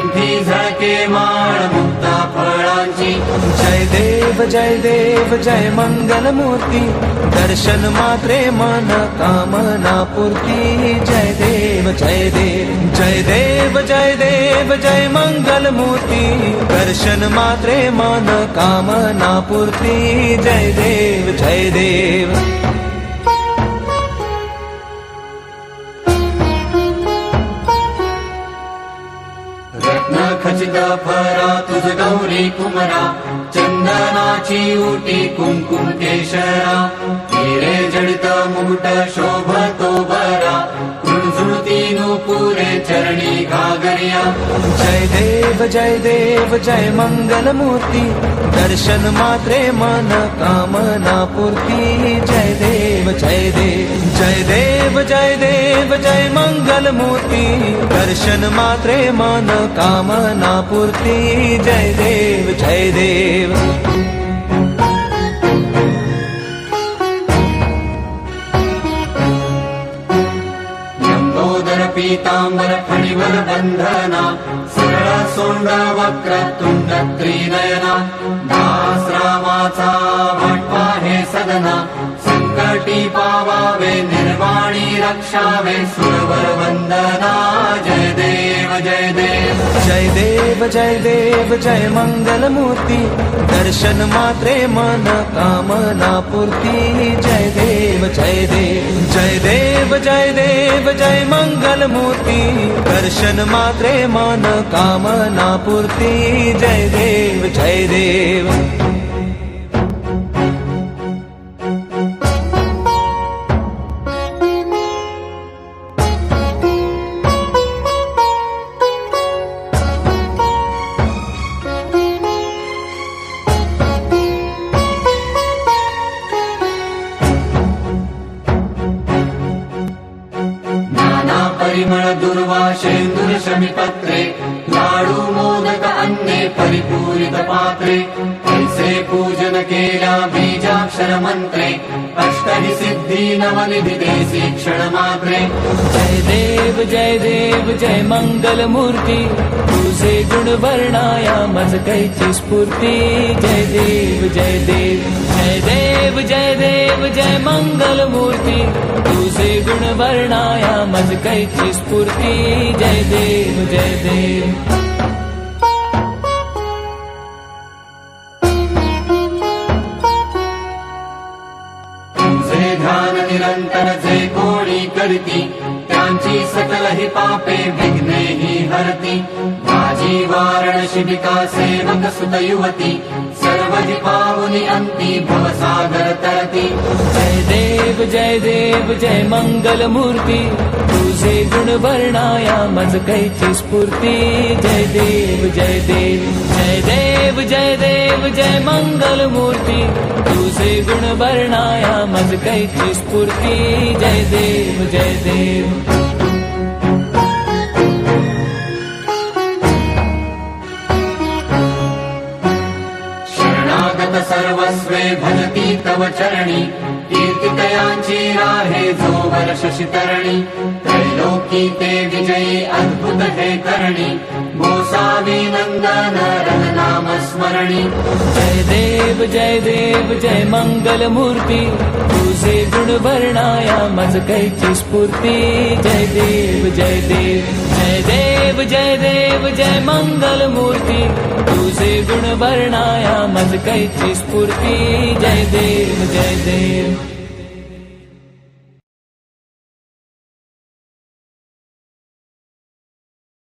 कंठी झळके माळ मुक्ता फळांची। जय देव जय मंगलमूर्ती, दर्शन मात्रे मन कामना पूर्ती। जय देव जय देव जय मंगलमूर्ती, दर्शन मात्रे मन कामना पूर्ती। जय देव जय देव। रत्न खचित फरा तुझ गौरी कुमरा, चंदनाची उटी कुंकुम केशरा। हिरे जडित मुकुट शोभतो बरा, झुळझुळती नूपुरे चरणी घागरिया। जय देव जय मंगलमूर्ती, दर्शन मात्रे मन कामना पूर्ती। जय देव जय मंगलमूर्ती, दर्शन मात्रे मन कामना पूर्ती। जय देव जय देव। पीतांबर फणीवर बंधना, सरळ सोंड वक्र तुंड त्रिनयना। दास रामाचा वाटपा हे सदना, संकटी पावावे निर्वाणी रक्षावे सुरवर वंदना। जय देव जय देव जय मंगलमूर्ती, दर्शन मात्रे मन कामना पूर्ती। जय देव जय मंगलमूर्ती, दर्शन मात्रे मन कामना पूर्ती। जय देव जय देव। परिमळ दुर्वाशेंदुर शमीपत्रे, लाडू मोदक अन्ने परिपूरित पात्रे। ऐसे पूजन केल्या बीजाक्षर मंत्रे, अष्टहि सिद्धी नवनिधी देसी क्षण मात्रे। जय देव जय मंगलमूर्ती, तुझे गुण वर्णाया मज कैची स्फूर्ती। जय देव जय मंगलमूर्ती, तुझे गुण वर्णाया मज कैची स्फूर्ती। जय देव जय देव। तुझे ध्यान निरंतर जे कोणी करती, त्यांची सकल ही पापे विघ्ने ही हरती। माझी वारण शिबिका सेवक सुत युवती, सर्व ही पावनी अंती भवसागर तरती। जय देव जय मंगलमूर्ती, तुझे गुण वर्णाया मज कैची स्फूर्ती। जय देव जय मंगलमूर्ती, तुझे गुण वर्णाया मज कैची स्फूर्ती। जय देव जय देव। सर्वस्वे भजती तव चरणी, कीर्तितयांची राहे जो वर्ष शितरणी। त्रैलोकी ते विजयी अद्भुत हे करणी, गोसावी नंदन रघुनाम स्मरणी। जय देव जय मंगलमूर्ती, तुझे गुण वर्णाया मज कैची स्फूर्ती। जय देव जय मंगलमूर्ती, तुझे गुण वर्णाया मज कैची स्फूर्ती। जय देव जय देव।